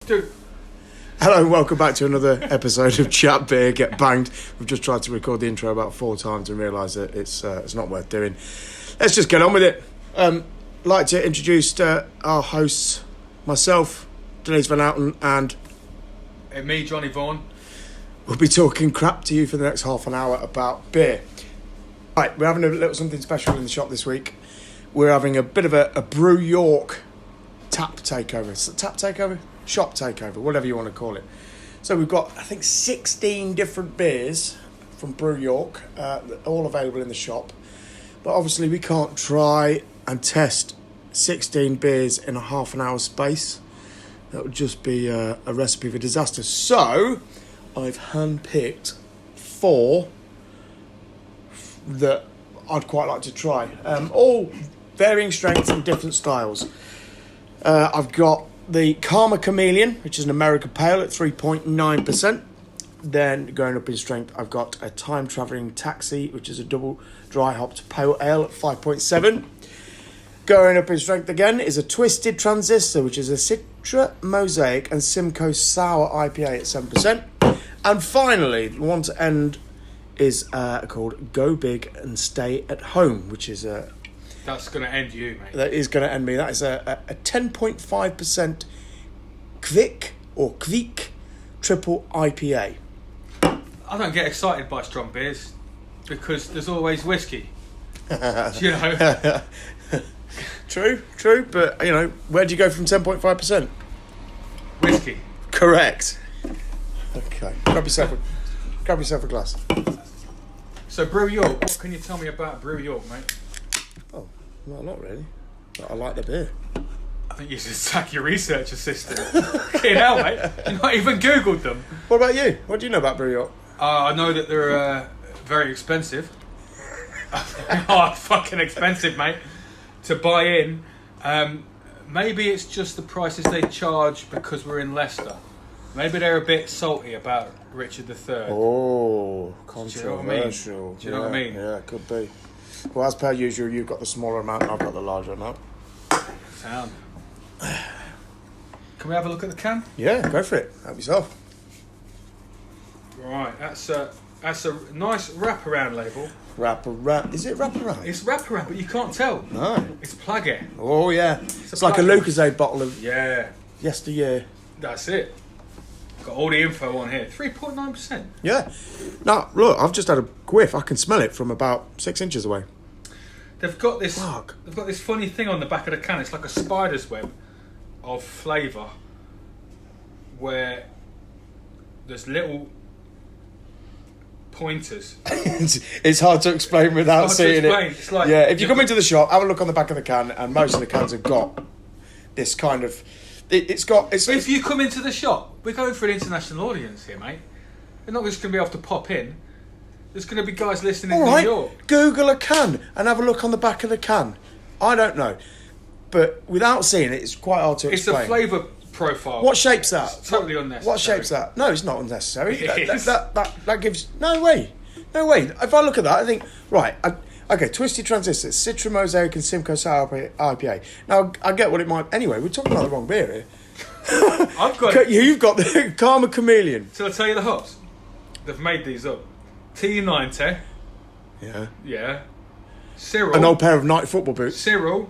Dude. Hello and welcome back to another episode of Chat Beer Get Banged. We've just tried to record the intro about 4 times and realised that it's not worth doing. Let's just get on with it. Like to introduce our hosts, myself, Denise Van Outen, and Me, Johnny Vaughan. We'll be talking crap to you for the next half an hour about beer. Right, we're having a little something special in the shop this week. We're having a bit of a Brew York tap takeover. It's a tap takeover? Shop takeover, whatever you want to call it. So we've got, I think, 16 different beers from Brew York, all available in the shop. But obviously we can't try and test 16 beers in a half an hour space. That would just be a recipe for disaster. So I've handpicked 4 that I'd quite like to try. All varying strengths and different styles. I've got the Chameleon, which is an American Pale at 3.9%. Then going up in strength, I've got a Time Travelling Taxi, which is a double dry hopped pale ale at 5.7. Going up in strength again is a Twisted Transistor, which is a Citra Mosaic and Simcoe Sour IPA at 7%. And finally, the one to end is called Go Big and Stay at Home, which is a... That's going to end you, mate. That is going to end me. That is a 10.5% Kvik triple IPA. I don't get excited by strong beers because there's always whiskey. You know? True, but, you know, where do you go from 10.5%? Whiskey. Correct. Okay, grab yourself a glass. So, Brew York, what can you tell me about Brew York, mate? Oh, well, not really. But I like the beer. I think you should sack your research assistant. Get out, mate. You've not even Googled them. What about you? What do you know about Brew York? I know that they're very expensive. Oh, fucking expensive, mate. To buy in. Maybe it's just the prices they charge because we're in Leicester. Maybe they're a bit salty about Richard III. Oh, controversial. Do you know what I mean? Yeah, it could be. Well, as per usual, you've got the smaller amount and I've got the larger amount. Sound. Can we have a look at the can? Yeah, go for it. Help yourself. Right, that's a nice wraparound label. Wraparound. Is it wraparound? It's wraparound, but you can't tell. No. It's plaggy. Oh, yeah. It's like a Lucozade bottle of yesteryear. That's it. Got all the info on here. 3.9%. Yeah. Now, look, I've just had a whiff. I can smell it from about 6 inches away. They've got this funny thing on the back of the can. It's like a spider's web of flavour where there's little pointers. It's hard to explain without seeing it. It's like, yeah, if you come into the shop, have a look on the back of the can, and most of the cans have got this kind of... If you come into the shop, we're going for an international audience here, mate. We're not just going to be able to pop in. There's going to be guys listening in New York. Google a can and have a look on the back of the can. I don't know. But without seeing it, it's quite hard to explain. It's a flavour profile. What shape's that? It's totally unnecessary. What shape's that? No, it's not unnecessary. It is. That gives... No way. If I look at that, I think... Right, okay, Twisted Transistor, Citra Mosaic and Simcoe Sour IPA. Now, I get what it might... Anyway, we're talking about the wrong beer here. You've got the Chameleon. Shall I tell you the hops? They've made these up. T90. Yeah. Cyril. An old pair of night football boots. Cyril.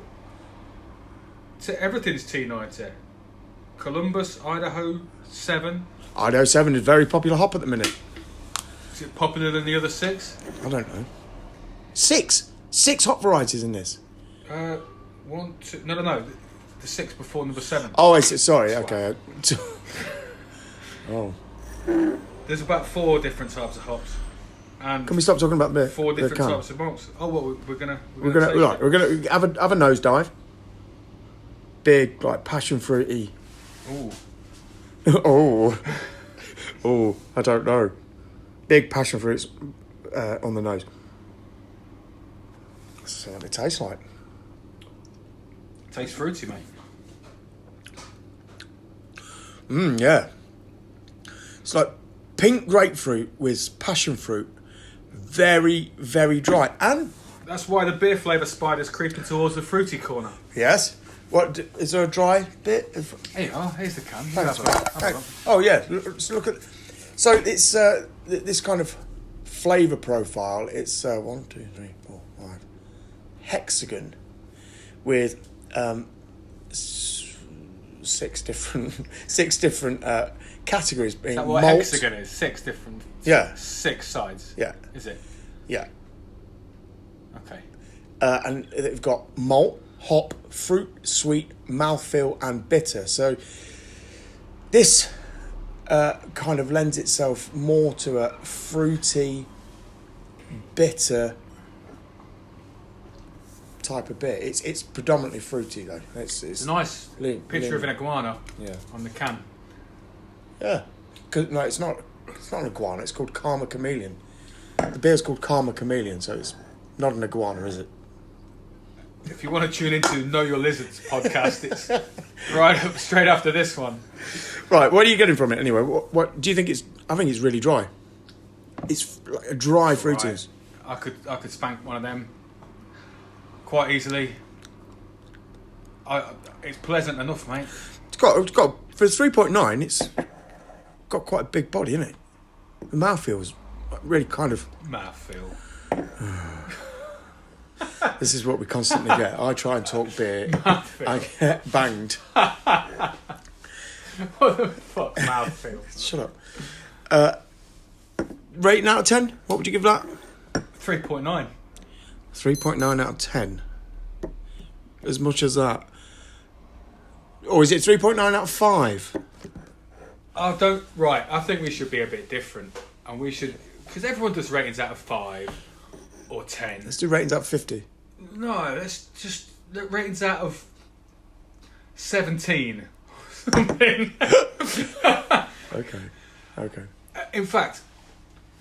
Everything's T90. Columbus, Idaho 7. Idaho 7 is a very popular hop at the minute. Is it popular than the other 6? I don't know. 6 hop varieties in this. 1, 2. No. The 6 before number 7. Oh, sorry. Okay. Oh. There's about 4 different types of hops. And can we stop talking about the 4 different types of malts? Oh, well, we're gonna have a nosedive. Big, like passion fruity. Ooh. Oh, I don't know. Big passion fruits on the nose. Let's see what it tastes like. Tastes fruity, mate. Yeah. It's like pink grapefruit with passion fruit. Very, very dry. And that's why the beer flavour spider's creeping towards the fruity corner. yes, What is there a dry bit? Here you are. Here's the can. You Thanks, have mate. a Hey. look. Oh yeah, look at. So it's this kind of flavour profile. It's 1, 2, 3, 4, 5 hexagon with 6 different categories being Is that what malt. hexagon is? 6 different. Yeah. 6 sides. Yeah. Is it? Yeah. Okay. And they've got malt, hop, fruit, sweet, mouthfeel, and bitter. So this kind of lends itself more to a fruity, bitter type of beer. It's predominantly fruity though. It's a nice picture of an iguana on the can. Yeah. No, it's not an iguana. It's called Karma Chameleon. The beer's called Karma Chameleon, so it's not an iguana, is it? If you want to tune into Know Your Lizards podcast, it's right up straight after this one. Right, what are you getting from it anyway? What do you think it's? I think it's really dry. It's like a dry fruitiness. Right. I could spank one of them quite easily. It's pleasant enough, mate. It's got for 3.9. It's got quite a big body, isn't it? The mouthfeel is really kind of. Mouthfeel. This is what we constantly get. I try and talk beer. I get banged. What the fuck, mouthfeel? Shut up. Rating out of 10? What would you give that? 3.9. 3.9 out of 10. As much as that. Or is it 3.9 out of 5? I think we should be a bit different. And we should, because everyone does ratings out of 5 or 10. Let's do ratings out of 50. No, let's just look ratings out of 17 or something. Okay. In fact,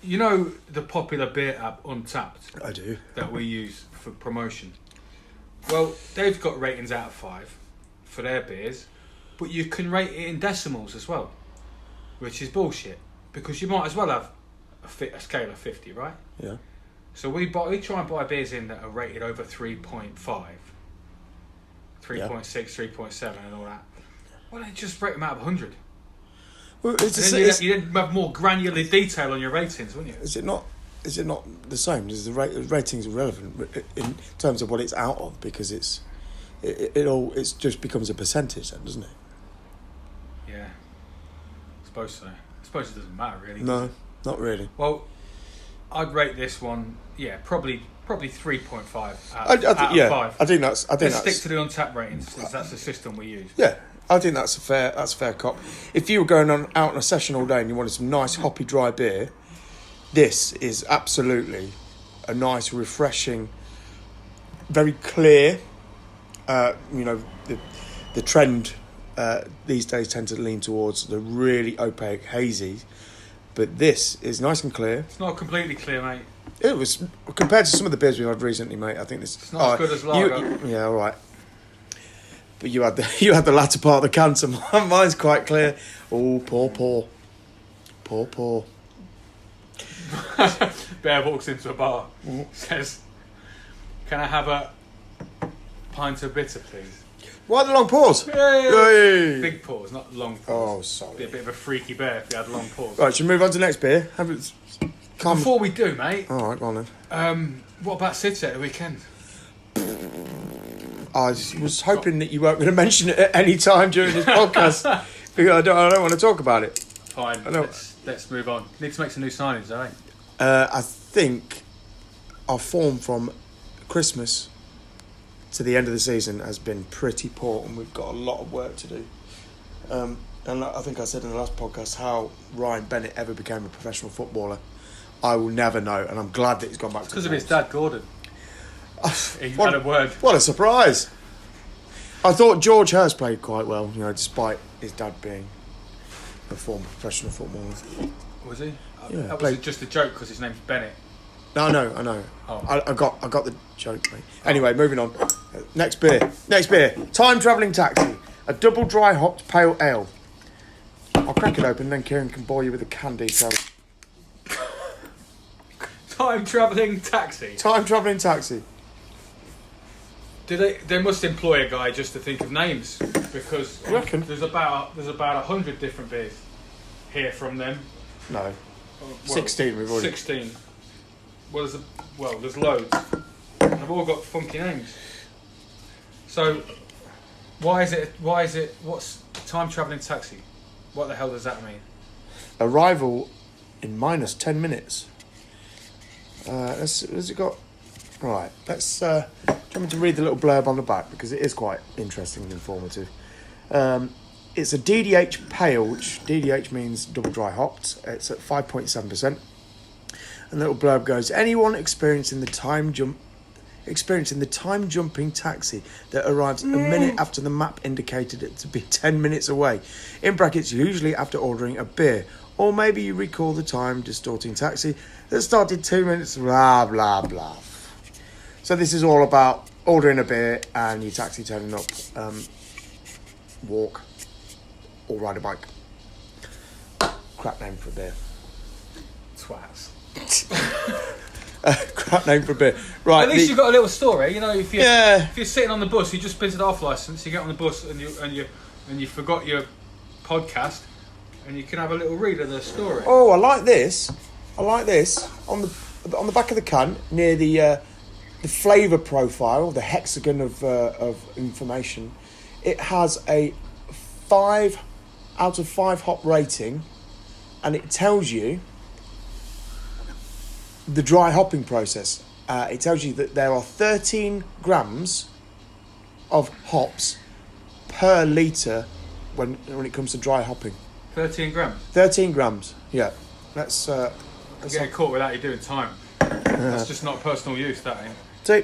you know the popular beer app Untapped I do. that we use for promotion? Well, they've got ratings out of 5 for their beers, but you can rate it in decimals as well, which is bullshit, because you might as well have a scale of 50, right? Yeah. So we try and buy beers in that are rated over 3.5, 3.6, 3.7 and all that. Why don't you just rate them out of 100? Well, You then have more granular detail on your ratings, wouldn't you? Is it not the same? Is the ratings irrelevant in terms of what it's out of, because it just becomes a percentage then, doesn't it? Yeah, I suppose so. I suppose it doesn't matter really. No, not really. Well, I'd rate this one, probably 3.5 out of 5. I think that's. Let's stick to the Untapped ratings, because that's the system we use. Yeah, I think that's a fair cop. If you were going out on a session all day and you wanted some nice hoppy dry beer, this is absolutely a nice, refreshing, very clear. The trend these days tend to lean towards the really opaque hazy, but this is nice and clear. It's not completely clear, mate. It was, compared to some of the beers we've had recently, mate. I think this. It's not as good as lager. Yeah, all right. But you had the latter part of the can, so mine's quite clear. Oh, poor. Bear walks into a bar, says, "Can I have a pint of bitter, please?" Why the long pause? Yay! Big pause, not long pause. Oh, sorry. Be a bit of a freaky bear if you had a long pause. Right, should we move on to the next beer? Before we do, mate. All right, go on then. What about Sid's at the weekend? I was hoping that you weren't going to mention it at any time during this podcast because I don't want to talk about it. Fine. Let's move on. Need to make some new signings, don't we? I think our form from Christmas to the end of the season has been pretty poor, and we've got a lot of work to do. And I think I said in the last podcast how Ryan Bennett ever became a professional footballer. I will never know, and I'm glad that he's gone back to because of his dad, Gordon. He had a word. What a surprise! I thought George Hurst played quite well, despite his dad being a former professional footballer. Was he? Yeah, that was just a joke because his name's Bennett. No, I know. Oh. I got the joke, mate. Anyway, moving on. Next beer. Time Travelling Taxi. A double dry hopped pale ale. I'll crack it open, then Kieran can bore you with the can details. Time Travelling Taxi. Time Travelling Taxi. They must employ a guy just to think of names, because You reckon? there's about 100 different beers here from them. No. Well, 16 we've already... 16. Well, there's loads. They've all got funky names. So, why is it? What's time travelling taxi? What the hell does that mean? Arrival in minus 10 minutes. Has it got... Right, let's... do you want me to read the little blurb on the back? Because it is quite interesting and informative. It's a DDH pale, which DDH means double dry hopped. It's at 5.7%. And the little blurb goes, anyone experiencing the time jumping taxi that arrives a minute after the map indicated it to be 10 minutes away, in brackets usually after ordering a beer, or maybe you recall the time distorting taxi that started 2 minutes, blah blah blah. So this is all about ordering a beer and your taxi turning up, walk or ride a bike. Crap name for a beer. Twats. Crap name for a beer. Right. At least you've got a little story. You know, if you're sitting on the bus, you just printed off license. You get on the bus and you forgot your podcast, and you can have a little read of the story. Oh, I like this. On the back of the can, near the flavour profile, the hexagon of information, it has a 5 out of 5 hop rating, and it tells you the dry hopping process. It tells you that there are 13 grams of hops per litre when it comes to dry hopping. 13 grams. 13 grams. Yeah. That's Getting caught without you doing time. That's just not personal use, that ain't. So,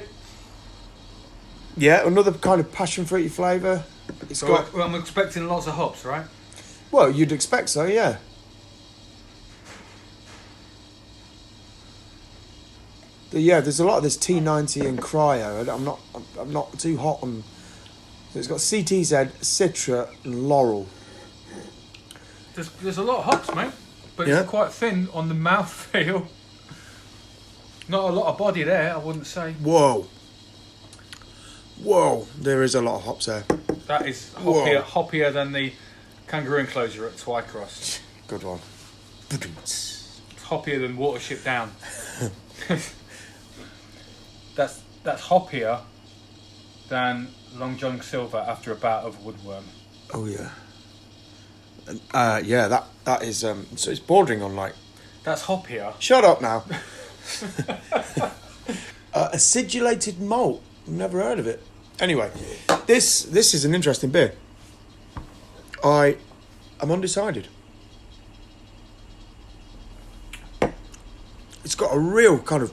yeah, another kind of passion fruity flavour. I'm expecting lots of hops, right? Well, you'd expect so, yeah. Yeah, there's a lot of this T90 and Cryo. I'm not too hot on. So it's got CTZ, Citra, and Laurel. There's a lot of hops, mate, but Yeah. it's quite thin on the mouthfeel. Not a lot of body there, I wouldn't say. Whoa, there is a lot of hops there. That is Whoa. hoppier than the kangaroo enclosure at Twycross. Good one. It's hoppier than Watership Down. That's hoppier than Long John Silver after a bout of woodworm. Oh yeah. Yeah, that is so it's bordering on like. That's hoppier. Shut up now. Acidulated malt. Never heard of it. Anyway, this is an interesting beer. I'm undecided. It's got a real kind of.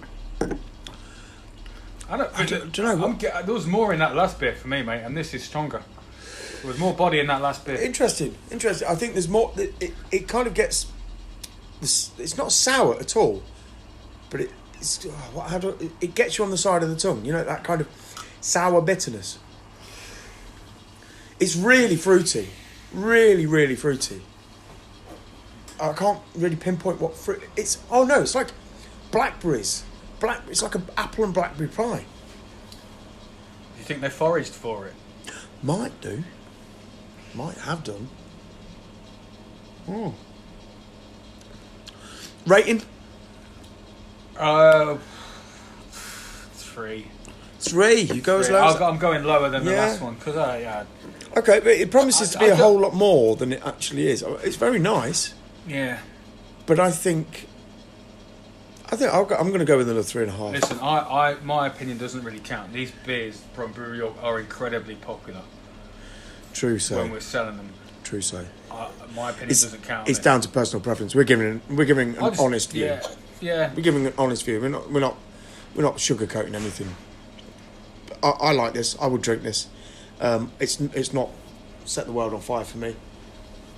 I don't know. There was more in that last beer for me, mate, and this is stronger. There was more body in that last beer. Interesting. I think there's more. It kind of gets. It's not sour at all, but it gets you on the side of the tongue. You know, that kind of sour bitterness. It's really fruity, really fruity. I can't really pinpoint what fruit. It's like blackberries. It's like an apple and blackberry pie. Do you think they foraged for it? Might do. Might have done. Rating? 3. 3. You go as low as... I'm going lower than the last one because Okay, but it promises to be a whole lot more than it actually is. It's very nice. Yeah. But I think I'm going to go with another 3.5. Listen, my opinion doesn't really count. These beers from Brew York are incredibly popular. True so. When we're selling them. True so. My opinion doesn't count. It's down to personal preference. We're giving an honest view. Yeah. We're giving an honest view. We're not sugarcoating anything. I like this. I would drink this. It's not set the world on fire for me.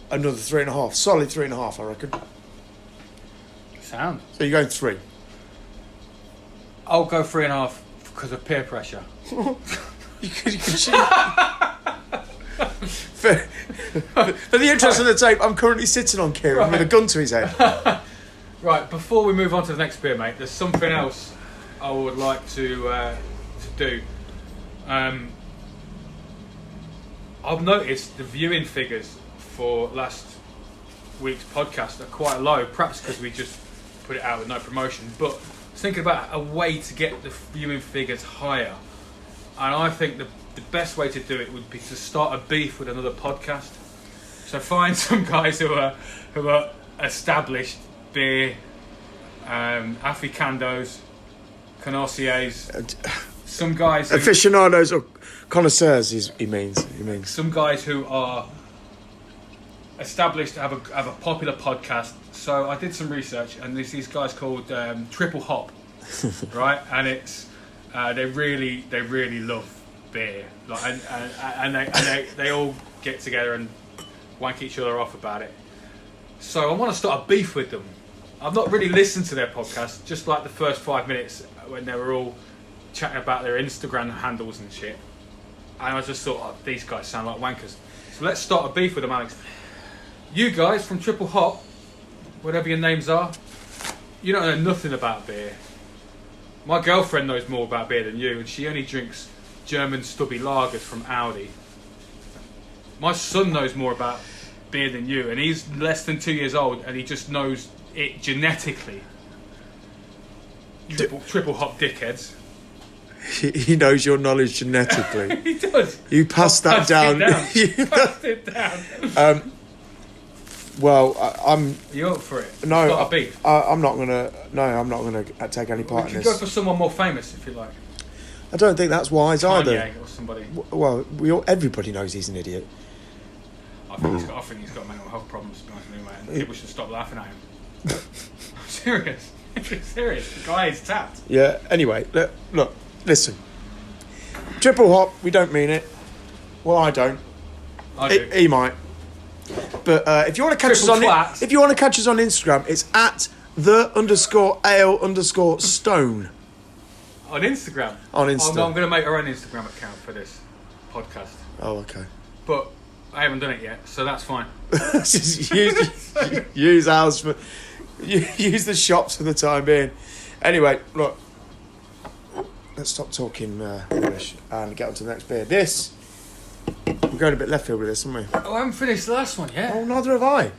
Another 3.5. Solid 3.5, I reckon. Sound. So you're going 3. I'll go 3.5 because of peer pressure. you can for the interest of the tape, I'm currently sitting on Kieran with a gun to his head. Right, before we move on to the next beer, mate, there's something else I would like to do. I've noticed the viewing figures for last week's podcast are quite low, perhaps because we just put it out with no promotion, but I was thinking about a way to get the viewing figures higher, and I think the best way to do it would be to start a beef with another podcast. So find some guys who are established beer, aficionados, connoisseurs, some guys who, aficionados or connoisseurs. He means some guys who are established, have a popular podcast. So I did some research, and there's these guys called Triple Hop, right? And it's they really love beer, like, and they all get together and wank each other off about it. So I want to start a beef with them. I've not really listened to their podcast, just like the first 5 minutes when they were all chatting about their Instagram handles and shit. And I just thought, oh, these guys sound like wankers. So let's start a beef with them, Alex. You guys from Triple Hop, whatever your names are, you don't know nothing about beer. My girlfriend knows more about beer than you, and she only drinks German stubby lagers from Aldi. My son knows more about beer than you, and he's less than 2 years old, and he just knows it genetically. Triple Hop dickheads. He knows your knowledge genetically. He does. You passed that down. Passed it down. Well, I'm. Are you up for it? No, Start a beef. I'm not gonna. No, I'm not gonna take any part in You this. can go for someone more famous if you like. I don't think that's wise either. Kanye or somebody. Well, everybody knows he's an idiot. I think he's got mental health problems, to be honest with you, mate. And people should stop laughing at him. I'm serious. Serious. The guy is tapped. Yeah. Anyway, look. Listen. Triple Hop. We don't mean it. Well, I don't. I do. He might. But if you want to catch us on Instagram, it's at @the_ale_stone. On Instagram? On Insta. I'm going to make our own Instagram account for this podcast. Oh, okay. But I haven't done it yet, so that's fine. use ours for... Use the shops for the time being. Anyway, look. Let's stop talking English and get on to the next beer. This... We're going a bit left field with this, aren't we? Oh, I haven't finished the last one yet. Oh, neither have I.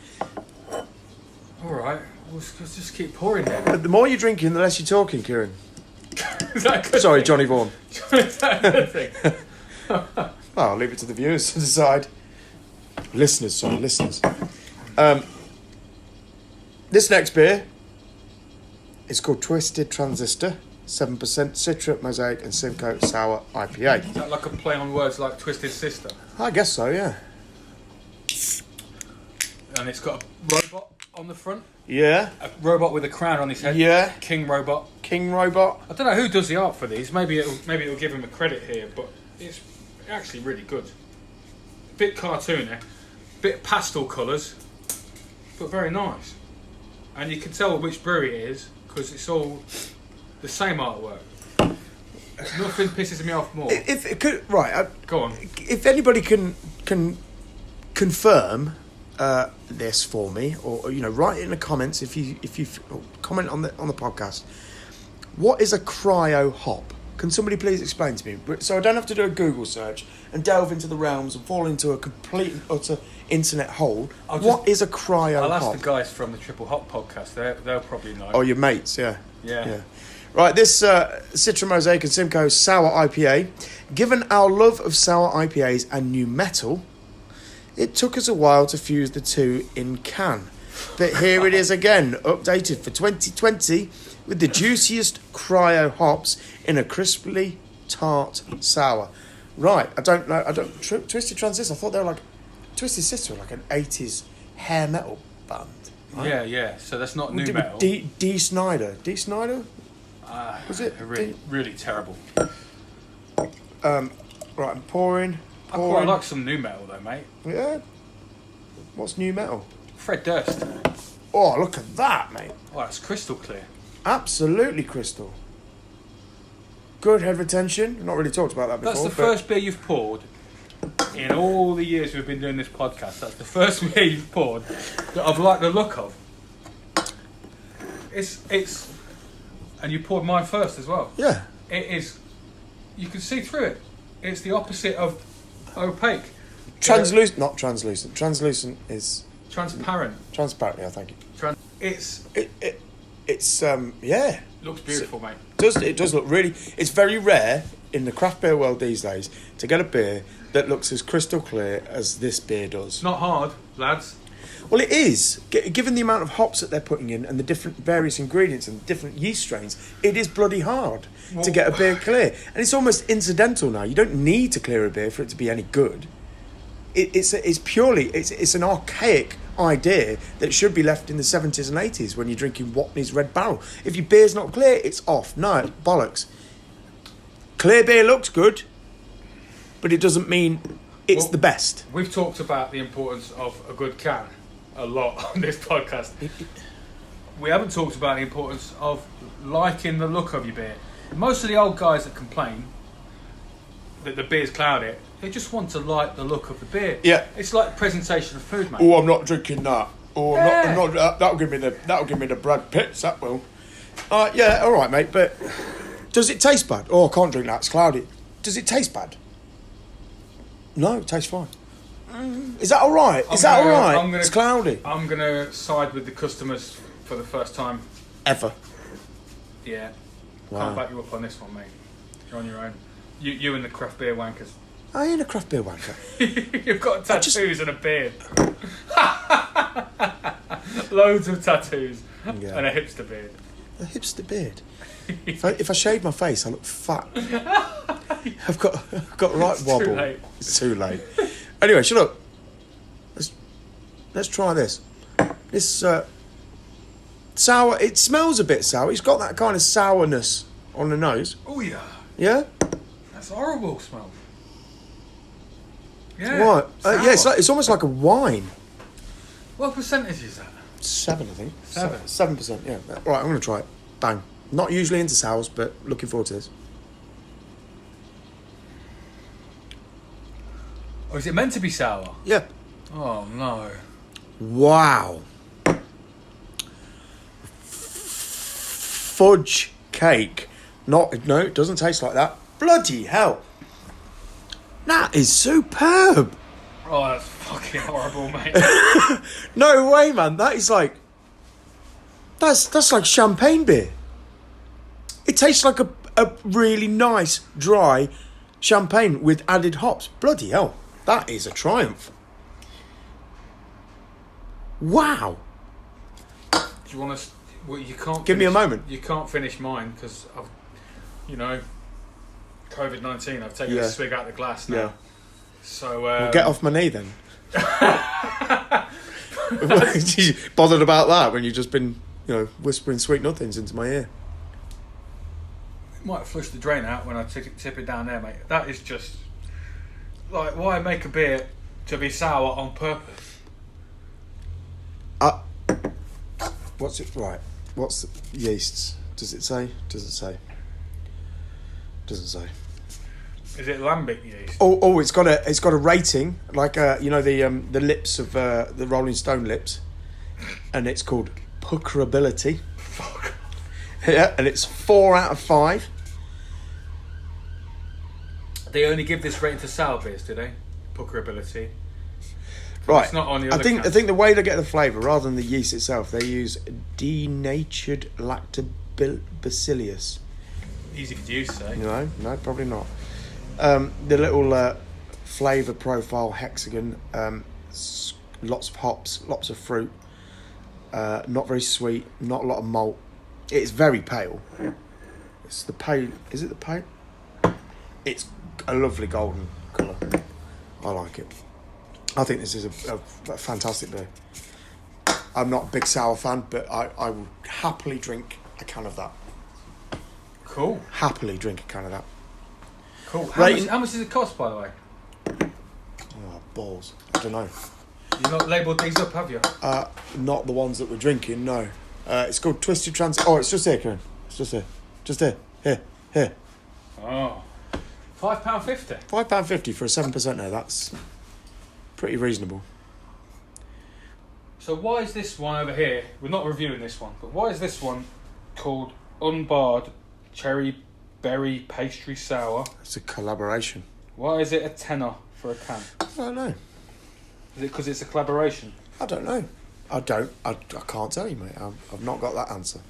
Alright, we'll just keep pouring then. But the more you're drinking, the less you're talking, Kieran. Is that a good Sorry, thing? Johnny Vaughan. Is that a good thing? Well, I'll leave it to the viewers to decide. Listeners. This next beer is called Twisted Transistor, 7% Citra, Mosaic and Simcoe Sour IPA. Is that like a play on words like Twisted Sister? I guess so, yeah. And it's got a robot on the front? Yeah. A robot with a crown on his head? Yeah. King Robot. King Robot. I don't know who does the art for these. Maybe it'll give him a credit here, but it's actually really good. Bit cartoony, bit pastel colours, but very nice. And you can tell which brewery it is because it's all the same artwork. Nothing pisses me off more. If it could, right, Go on. if anybody can confirm this for me, or write it in the comments if you comment on the podcast. What is a cryo hop? Can somebody please explain to me? So I don't have to do a Google search and delve into the realms and fall into a complete and utter internet hole. What is a cryo hop? I'll ask the guys from the Triple Hop podcast. They'll probably know. Oh, your mates, yeah. Yeah. Right, this Citra Mosaic and Simcoe Sour IPA. Given our love of sour IPAs and new metal, it took us a while to fuse the two in can. But here it is again, updated for 2020 with the juiciest cryo hops in a crisply tart sour. Right, I don't know. Twisted Transistor, I thought they were like... Twisted Sister were like an 80s hair metal band. Right? Yeah. So that's not new metal. D. Snyder. D. Snyder? Was it? Really terrible. Right, I'm pouring. I quite like some new metal though, mate. Yeah? What's new metal? Fred Durst. Oh, look at that, mate. Oh, it's crystal clear. Absolutely crystal. Good head retention. I've not really talked about that before. That's the first beer you've poured in all the years we've been doing this podcast. That's the first beer you've poured that I've liked the look of. It's and you poured mine first as well. Yeah. It is. You can see through it. It's the opposite of opaque. Translucent, not translucent. Translucent is Transparent. transparent. Yeah, thank you. It's It's yeah. looks beautiful, mate. It does look really. It's very rare in the craft beer world these days to get a beer that looks as crystal clear as this beer does. It's not hard, lads. Well, it is. Given the amount of hops that they're putting in and the different various ingredients and different yeast strains, it is bloody hard to get a beer clear. And it's almost incidental now. You don't need to clear a beer for it to be any good. It's an archaic idea that should be left in the 70s and 80s when you're drinking Watney's Red Barrel. If your beer's not clear, it's off. No, it's bollocks. Clear beer looks good, but it doesn't mean it's the best. We've talked about the importance of a good can a lot on this podcast. We haven't talked about the importance of liking the look of your beer. Most of the old guys that complain that the beer's cloudy, they just want to like the look of the beer. Yeah, it's like presentation of food, mate. Oh, I'm not drinking that. Oh, I'm not. That'll give me the Brad Pitts. That will. Yeah, all right, mate. But does it taste bad? Oh, I can't drink that. It's cloudy. Does it taste bad? No, it tastes fine. Is that all right? It's cloudy. I'm gonna side with the customers for the first time ever. Yeah. Wow. Can't back you up on this one, mate. You're on your own. You and the craft beer wankers. I ain't a craft beer wanker. You've got tattoos and a beard. Loads of tattoos and a hipster beard. A hipster beard. If I shave my face, I look fat. I've got the right wobble. Too late. It's too late. Anyway, shut up. Let's try this. This sour. It smells a bit sour. It's got that kind of sourness on the nose. Oh yeah. Yeah. That's a horrible smell. Yeah. Right. Yeah. It's almost like a wine. What percentage is that? 7, I think. 7. 7%. Yeah. Right. I'm going to try it. Bang. Not usually into sours, but looking forward to this. Or is it meant to be sour? Yeah. Oh no. Wow. Fudge cake. No, it doesn't taste like that. Bloody hell. That is superb. Oh, that's fucking horrible, mate. No way, man. That is like... That's like champagne beer. It tastes like a really nice, dry champagne with added hops. Bloody hell. That is a triumph. Wow. Do you want to... Well, you can't... Give me a moment. You can't finish mine because I've... COVID-19, I've taken a swig out of the glass now. Yeah. So... Well, get off my knee then. You bothered about that when you've just been, whispering sweet nothings into my ear? It might flush the drain out when I tip it down there, mate. That is just... Like, why make a beer to be sour on purpose? What's it... Right. What's the yeasts? Does it say? Doesn't say. Doesn't say. Is it lambic yeast? Oh! It's got a rating, like the lips of the Rolling Stone lips, and it's called puckerability. Fuck. Yeah, and it's 4 out of 5. They only give this rating to sour beers, do they? Puckerability. Right. It's not on the I think the way they get the flavour, rather than the yeast itself, they use denatured lactobacillus. Easy for you to say. No, probably not. The little flavour profile hexagon, lots of hops, lots of fruit, not very sweet, not a lot of malt. It's very pale. It's the pale. Is it the pale? It's a lovely golden colour. I like it. I think this is a fantastic beer. I'm not a big sour fan, but I will happily drink a can of that. Cool. Happily drink a can of that. Cool. How much does it cost, by the way? Oh, balls. I don't know. You've not labelled these up, have you? Not the ones that we're drinking, no. It's called Twisted Transistor. Oh, it's just here, Kieran. It's just here. Just here. Here. Oh. £5.50? £5.50 for a 7% there. That's pretty reasonable. So why is this one over here? We're not reviewing this one, but why is this one called Unbarred Cherry Berry Pastry Sour? It's a collaboration. Why is it a tenner for a can? I don't know. Is it because it's a collaboration? I don't know. I can't tell you, mate. I've not got that answer.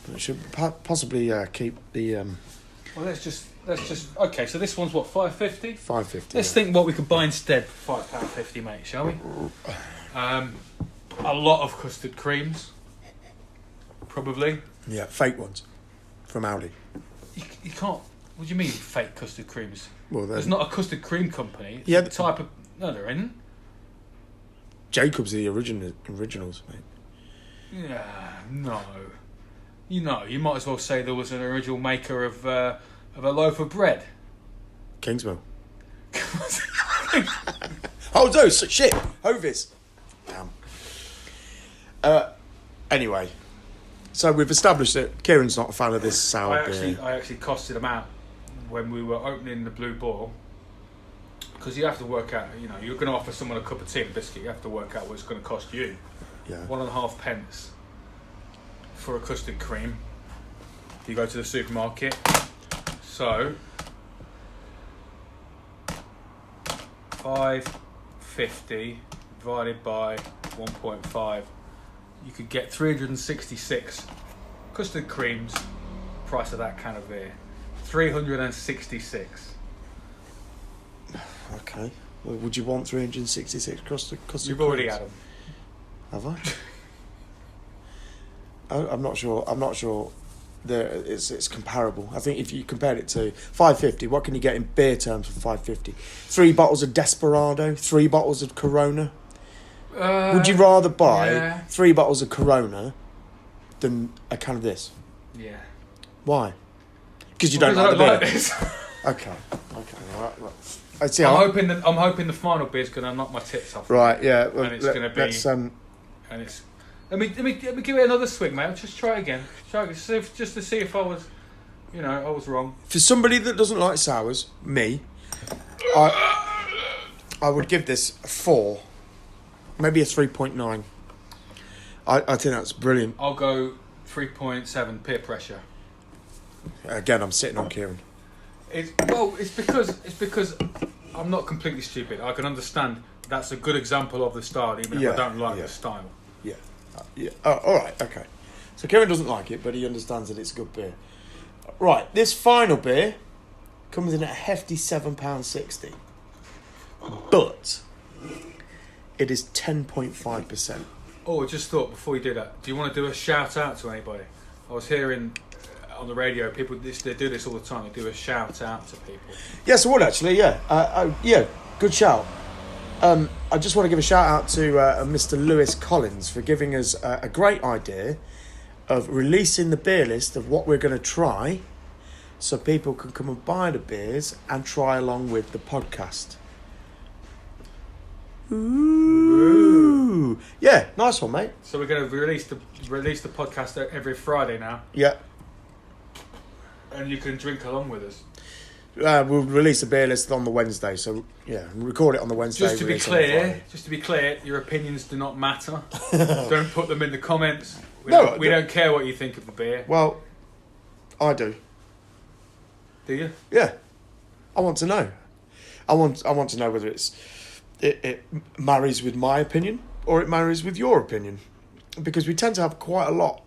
But it should possibly keep the... Well, let's just... Okay, so this one's what, $5.50? $5.50. Let's think what we could buy instead for £5.50, mate, shall we? A lot of custard creams. Probably. Yeah, fake ones. From Aldi. You can't... What do you mean, fake custard creams? Well, there's not a custard cream company. It's yeah, a type of... No, there isn't. Jacob's are the originals, mate. Yeah, no. You know, you might as well say there was an original maker of a loaf of bread. Kingsmill. Oh, no, shit. Hovis. Damn. Anyway. So we've established that Kieran's not a fan of this sour beer. I actually costed them out when we were opening the Blue Ball. Because you have to work out, you know, you're going to offer someone a cup of tea and a biscuit, you have to work out what it's going to cost you. Yeah. 1.5 pence for a custard cream. You go to the supermarket. So, $5.50 divided by 1.5. You could get 366 custard creams. Price of that can of beer, 366. Okay. Well, would you want 366 custard You've already had them. Have I? I'm not sure. It's comparable. I think if you compared it to $5.50, what can you get in beer terms for $5.50? 3 bottles of Desperado, 3 bottles of Corona. Would you rather buy 3 bottles of Corona than a can of this? Yeah. Why? Because you don't like the beer. Like this. Okay. Right. I see. I'm hoping the final beer's going to knock my tits off. Right. Yeah. Well, and it's going to be. And it's. Let me give it another swig, mate. Just try it again. Just to see if I was, I was wrong. For somebody that doesn't like sours, me, I would give this a 4, maybe a 3.9. I think that's brilliant. I'll go 3.7. Peer pressure. Again, I'm sitting on Kieran. It's because I'm not completely stupid. I can understand that's a good example of the style, even if I don't like the style. Yeah. All right. Okay. So Kieran doesn't like it, but he understands that it's a good beer. Right. This final beer comes in at a hefty £7.60, but it is 10.5%. Oh, I just thought before you do that, do you want to do a shout out to anybody? I was hearing on the radio people they do this all the time. They do a shout out to people. Yes, I would actually. Yeah. Good shout. I just want to give a shout out to Mr. Lewis Collins for giving us a great idea of releasing the beer list of what we're going to try, so people can come and buy the beers and try along with the podcast. Ooh. Yeah, nice one, mate. So we're going to release the podcast every Friday now. Yeah. And you can drink along with us. We'll release the beer list on the Wednesday, so record it on the Wednesday. Just to be clear, your opinions do not matter. Don't put them in the comments. We don't care what you think of the beer. Well, I do. Do you? Yeah, I want to know. I want to know whether it marries with my opinion or it marries with your opinion, because we tend to have quite a lot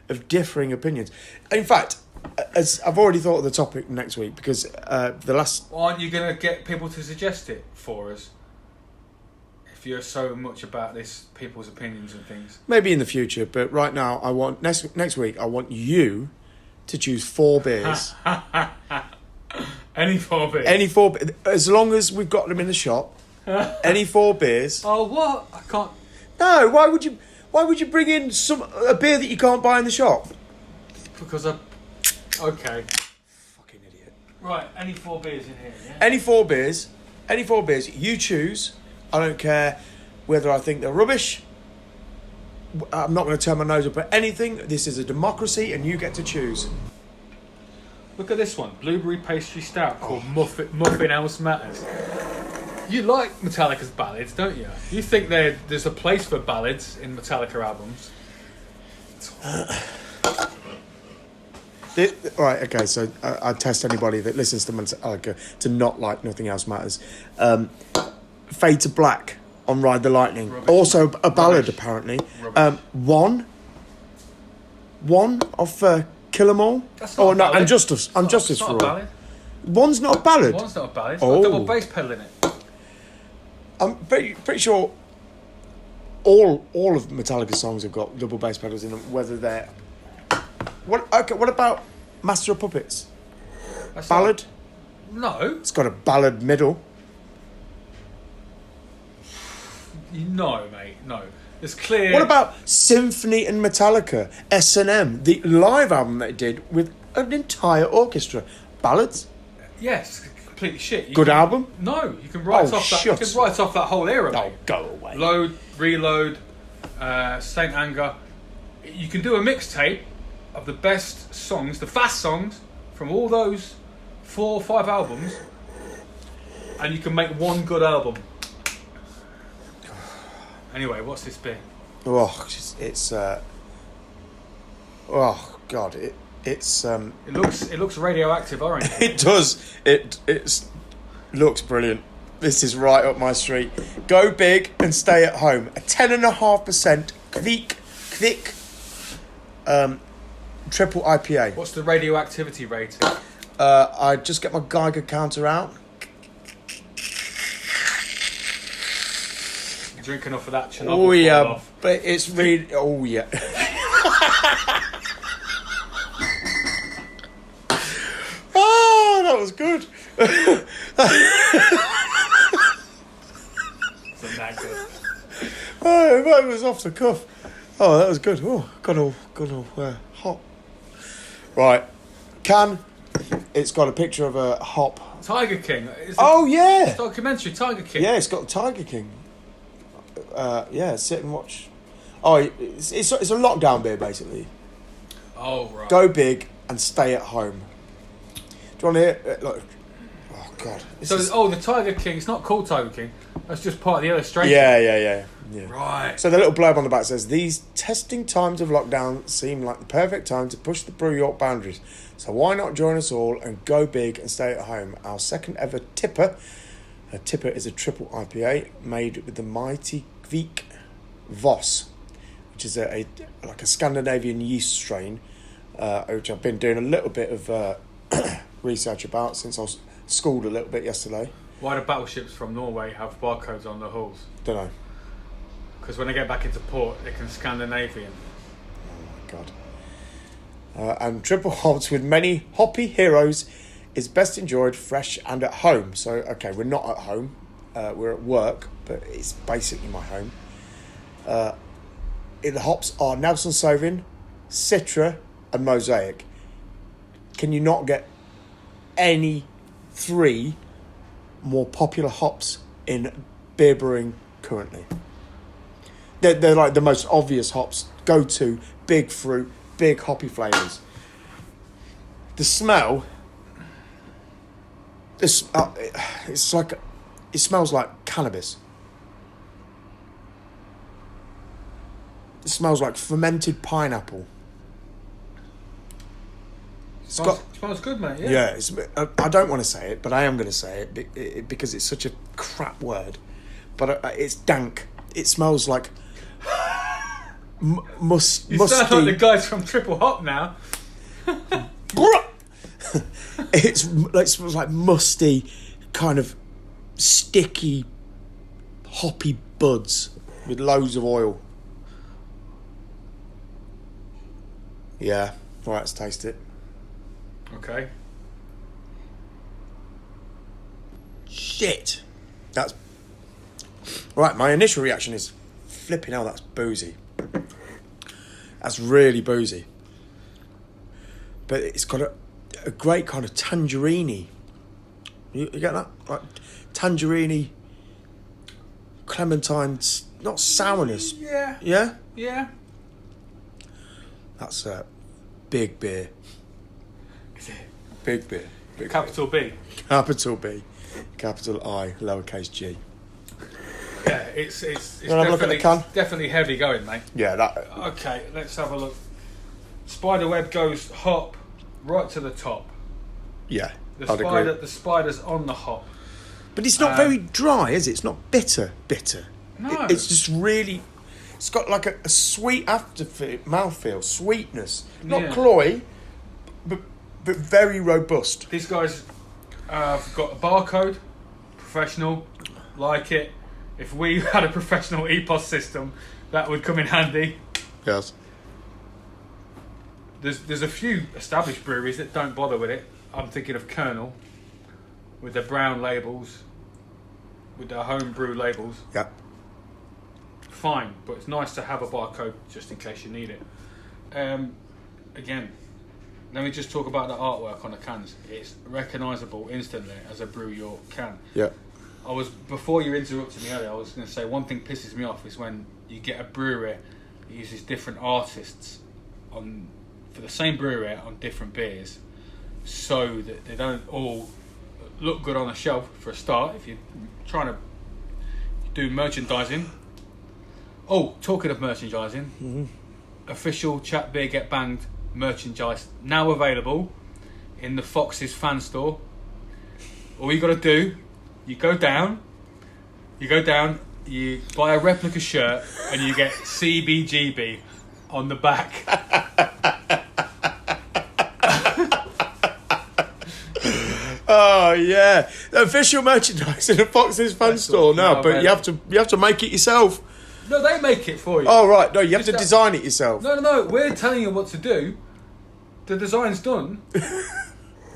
of differing opinions. In fact, as I've already thought of the topic next week, because the last... Well, aren't you going to get people to suggest it for us? If you're so much about this, people's opinions and things. Maybe in the future, but right now, I want next week, I want you to choose 4 beers. Any 4 beers? Any 4, as long as we've got them in the shop. Any 4 beers. Oh, what? I can't... No, why would you bring in a beer that you can't buy in the shop? Because okay. Fucking idiot. Right, any 4 beers in here, yeah? Any 4 beers. You choose. I don't care whether I think they're rubbish. I'm not going to turn my nose up at anything. This is a democracy and you get to choose. Look at this one. Blueberry pastry stout called Muffin Else Matters. You like Metallica's Ballads, don't you? You think there's a place for ballads in Metallica albums. Right, okay, so I test anybody that listens to Metallica to not like Nothing Else Matters. Fade to Black on Ride the Lightning. Rubbish. Also a ballad, Rubbish. apparently. Rubbish. One off Kill 'Em All. That's not a no, ballad. and Justice It's for not a All. ballad. One's not a ballad. One's not a ballad. It's got a double bass pedal in it. I'm pretty sure all of Metallica's songs have got double bass pedals in them, whether they're... What about Master of Puppets? That's Ballad? No. It's got a ballad middle. No, mate. No. It's clear. What about Symphony and Metallica, S&M, the live album they did with an entire orchestra? Ballads? Yes, completely shit. Good album? No, you can write off that. You shut. can write off that whole era, Oh, mate. go away. Load, Reload, Saint Anger. You can do a mixtape of the best songs, the fast songs from all those 4 or 5 albums, and you can make one good album. Anyway, what's this beer? Oh, it's oh god, it's It looks radioactive orange. it does. It looks brilliant. This is right up my street. Go big and stay at home. A 10.5% thick triple IPA. What's the radioactivity rating? I just get my Geiger counter out. Drink enough of that Chernobyl. Oh yeah, off. but it's really. Oh yeah. Oh, that was good. Isn't that good? Oh, that was off the cuff. Oh, that was good. Oh, got all hot. Right, can. It's got a picture of a hop. Tiger King. Yeah. Documentary Tiger King. Yeah, it's got Tiger King. Yeah, sit and watch. Oh, it's a lockdown beer basically. Oh right. Go big and stay at home. Do you want to hear? Look. Oh god. The Tiger King. It's not called Tiger King. That's just part of the illustration. Yeah. Right. So the little blurb on the back says, "These testing times of lockdown seem like the perfect time to push the Brew York boundaries. So why not join us all and go big and stay at home? Our second ever tipper. A tipper is a triple IPA made with the mighty Vik Voss, which is a Scandinavian yeast strain, which I've been doing a little bit of research about since I was schooled a little bit yesterday. Why do battleships from Norway have barcodes on the hulls? Don't know. Because when they get back into port, they can Scandinavian. Oh my god. And triple hops with many hoppy heroes is best enjoyed fresh and at home. So, okay, we're not at home. We're at work, but it's basically my home. The hops are Nelson Sauvin, Citra, and Mosaic. Can you not get any 3 more popular hops in beer brewing currently? They're like the most obvious hops. Go to big fruit, big hoppy flavours. The smell. It's like it smells like cannabis. It smells like fermented pineapple. Smells good, mate. Yeah. I don't want to say it, but I am going to say it because it's such a crap word. But it's dank. It smells like musty. You sound like the guys from Triple Hop now. It smells like musty, kind of sticky, hoppy buds with loads of oil. Yeah, right, let's taste it. Okay. Shit. That's... Right, my initial reaction is, flipping hell, that's boozy. That's really boozy. But it's got a great kind of tangerine-y. You get that? Like tangerine-y, clementine, not sourness. Yeah. Yeah? Yeah. That's a big beer. Is it? Big beer. Big Capital beer. B. Capital B. Capital I, lowercase g. Yeah, it's wanna have a look at the can? definitely heavy going, mate. Yeah, that... Okay, let's have a look. Spiderweb goes hop, right to the top. Yeah, The spider's on the hop. But it's not very dry, is it? It's not bitter. No. It's just really... It's got like a sweet mouthfeel, sweetness. Not cloy, but very robust. These guys have got a barcode, professional, like it. If we had a professional EPOS system, that would come in handy. Yes. There's a few established breweries that don't bother with it. I'm thinking of Colonel, with their brown labels, with their home brew labels. Yeah. Fine, but it's nice to have a barcode just in case you need it. Again, let me just talk about the artwork on the cans. It's recognisable instantly as a Brew York can. Yeah. Before you interrupted me earlier, I was going to say one thing pisses me off is when you get a brewery that uses different artists for the same brewery on different beers, so that they don't all look good on the shelf for a start. If you're trying to do merchandising. Oh, talking of merchandising, official Chat Beer Get Banged merchandise now available in the Fox's fan store. All you got to do, you go down, you buy a replica shirt, and you get CBGB on the back. Oh yeah, the official merchandise in the Fox's fan store now, but you have to make it yourself. No, they make it for you. Oh right, no, you have to design it yourself. No, we're telling you what to do. The design's done.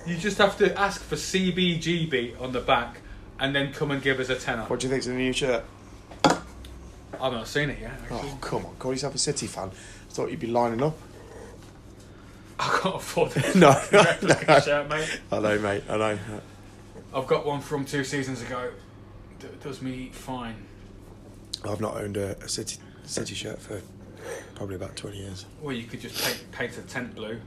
You just have to ask for CBGB on the back, and then come and give us a tenner. What do you think's in the new shirt? I've not seen it yet. Actually. Oh come on, call yourself a City fan. I thought you'd be lining up. I can't afford it. No. Shirt, mate. I know, mate. I know. I've got one from 2 seasons ago. That does me fine. I've not owned a City shirt for probably about 20 years. Well, you could just paint a tent blue.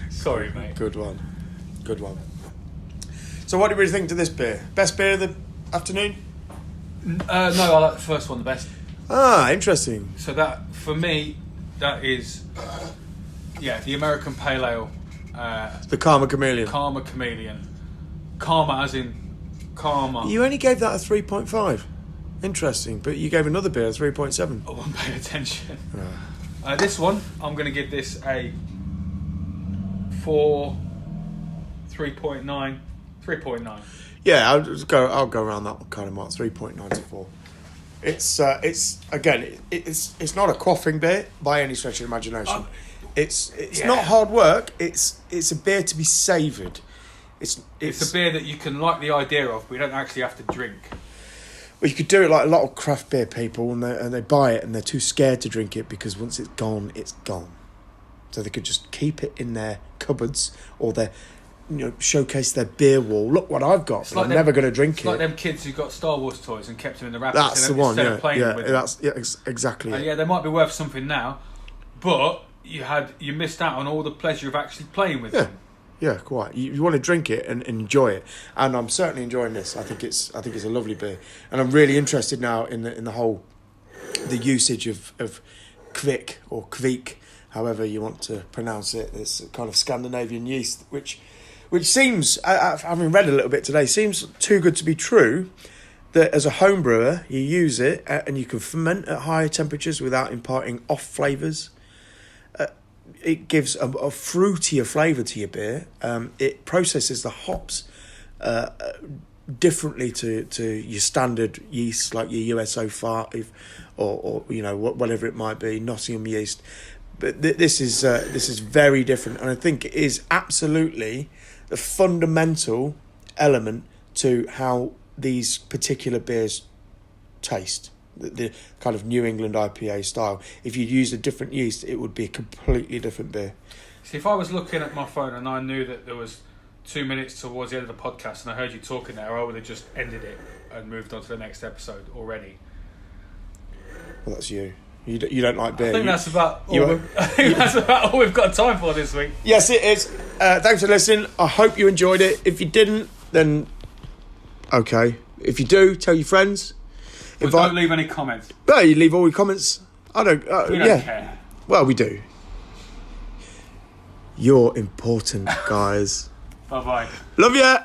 Sorry, mate. Good one. So what do you really think to this beer? Best beer of the afternoon? No, I like the first one the best. Ah, interesting. So that, for me, that is, the American Pale Ale. The Karma Chameleon. Karma Chameleon. Karma as in karma. You only gave that a 3.5. Interesting, but you gave another beer a 3.7. I wasn't paying attention. This one, I'm going to give this a 3.9. Yeah, I'll go around that kind of mark, 3.9 to 4. It's not a quaffing beer by any stretch of the imagination. It's not hard work. It's a beer to be savoured. It's a beer that you can like the idea of, but you don't actually have to drink. Well, you could do it like a lot of craft beer people, and they buy it and they're too scared to drink it because once it's gone, it's gone. So they could just keep it in their cupboards or showcase their beer wall. Look what I've got. But I'm never going to drink it. It's like them kids who got Star Wars toys and kept them in the wrappers. That's the one. Instead of playing with them. Exactly. They might be worth something now, but you missed out on all the pleasure of actually playing with them. Yeah, quite. You want to drink it and enjoy it, and I'm certainly enjoying this. I think it's a lovely beer, and I'm really interested now in the whole usage of kvik or kvik, however you want to pronounce it. This kind of Scandinavian yeast, which seems, having read a little bit today, seems too good to be true. That as a home brewer, you use it and you can ferment at higher temperatures without imparting off flavours. It gives a fruitier flavour to your beer. It processes the hops differently to your standard yeast, like your USO5 or whatever it might be, Nottingham yeast. But this is very different, and I think it is absolutely the fundamental element to how these particular beers taste. The kind of New England IPA style. If you'd used a different yeast, it would be a completely different beer. See, if I was looking at my phone and I knew that there was 2 minutes towards the end of the podcast and I heard you talking there, I would have just ended it and moved on to the next episode already. Well, that's you. You don't like beer. I think that's about all we've got time for this week. Yes, it is. Thanks for listening. I hope you enjoyed it. If you didn't, then okay. If you do, tell your friends. But don't leave any comments. No, you leave all your comments. I don't. We don't care. Well, we do. You're important, guys. Bye bye. Love ya.